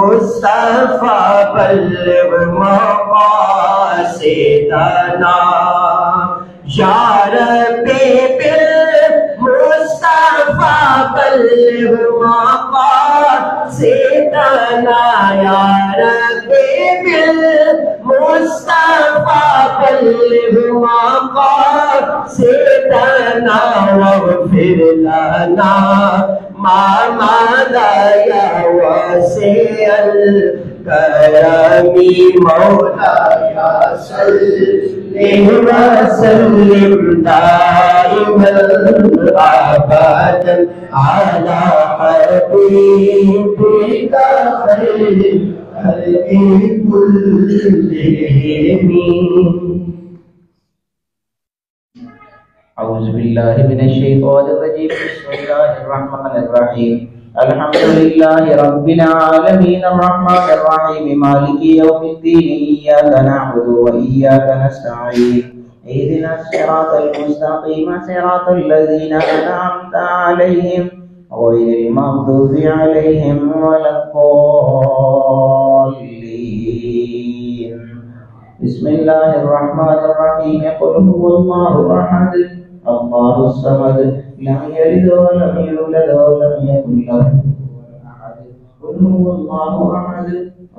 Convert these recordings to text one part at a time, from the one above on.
मुस्तफा बल्लिग मक़ासिदना या रब्बे बिल मुस्तफा बल्लिग मक़ासिदना या रब्बे बिल मुस्तफा बल्लिग मक़ासिदना वग़फिर लना मा मदाया वसीअल करमी मौलाया सल्लि वसल्लिम दाइमन अबदन अला हबीबिका खैरिल खल्क़ि कुल्लिहिम। أعوذ بالله من الشيطان الرجيم بسم الله الرحمن الرحيم الحمد لله رب العالمين الرحمن الرحيم مالك يوم الدين إياك نعبد وإياك نستعين اهدنا الصراط المستقيم صراط الذين أنعمت عليهم غير المغضوب عليهم ولا الضالين بسم الله الرحمن الرحيم قل هو الله أحد الله الصمد لم يلد ولم يولد ولم يكن له أحد قل هو الله أحد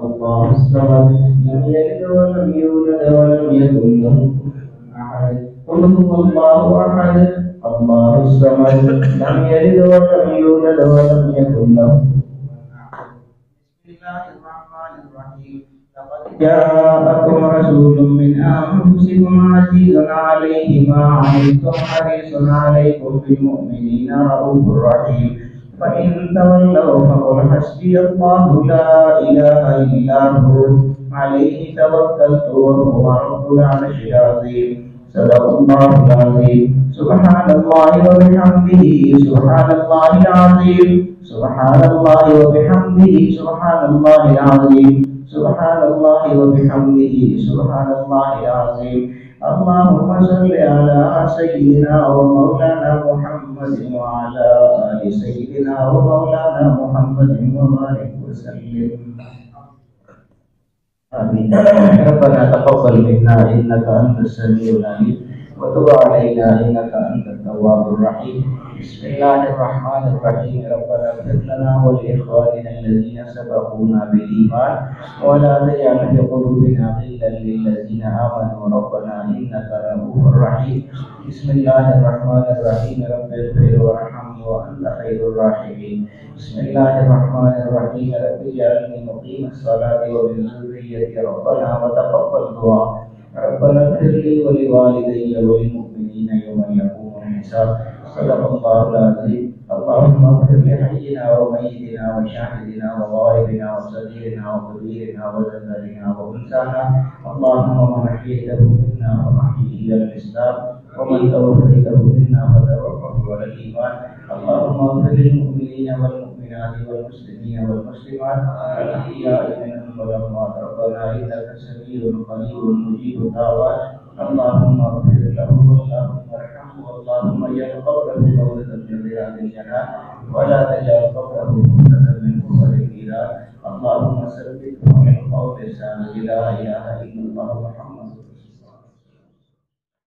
الله الصمد لم يلد ولم يولد ولم يكن له أحد قل هو الله أحد الله الصمد لم يلد ولم يولد ولم يكن له أحد. بسم الله الرحمن الرحيم لقد جاءكم رسول من أنفسكم عزيز عليه ما عنتم حريص عليكم بالمؤمنين رؤوف رحيم فإن تولوا فقل حسبي الله لا إله إلا هو عليه توكلت وهو رب العرش العظيم. صدق الله العظيم. سبحان الله وبحمده سبحان الله العظيم. سبحان الله وبحمده سبحان الله العظيم. سبحان الله وبحمده سبحان الله العظيم. اللهم صل على سيدنا ومولانا محمد وعلى آل سيدنا ومولانا محمد وبارك وسلم. آمين. ربنا تقبل منا إنك أنت السميع العليم وتب علينا إنك أنت التواب الرحيم. بسم الله الرحمن الرحيم. ربنا اغفر لنا ولإخواننا الذين سبقونا بالإيمان ولا تجعل في قلوبنا غلا للذين آمنوا ربنا إنك رؤوف رحيم. بسم الله الرحمن الرحيم. رب اغفر وارحم وأنت خير الراحمين. بسم الله الرحمن الرحيم. رب اجعلني مقيم الصلاة ومن ذريتي ربنا وتقبل دعاء. ربنا اغفر لي ولوالدي وللمؤمنين يوم يقوم الحساب. صدق الله العظيم. اللهم اغفر لحينا وميتنا وشاهدنا وغائبنا وصغيرنا وكبيرنا وذكرنا وانثانا. اللهم من احييته منا فاحيه الى الاسلام ومن توفيته منا فتوفه على الايمان. اللهم اغفر للمؤمنين والمؤمنات والمسلمين والمسلمات الاحياء منهم والاموات. ربنا انك سميع قريب مجيب الدعوات. اللهم اغفر له اللهم ارحمه اللهم اجعل قبره روضة من رياض الجنة ولا تجعل قبره فتنة من كفر الإله. اللهم ثبته من قول الثابت لا اله الا الله محمد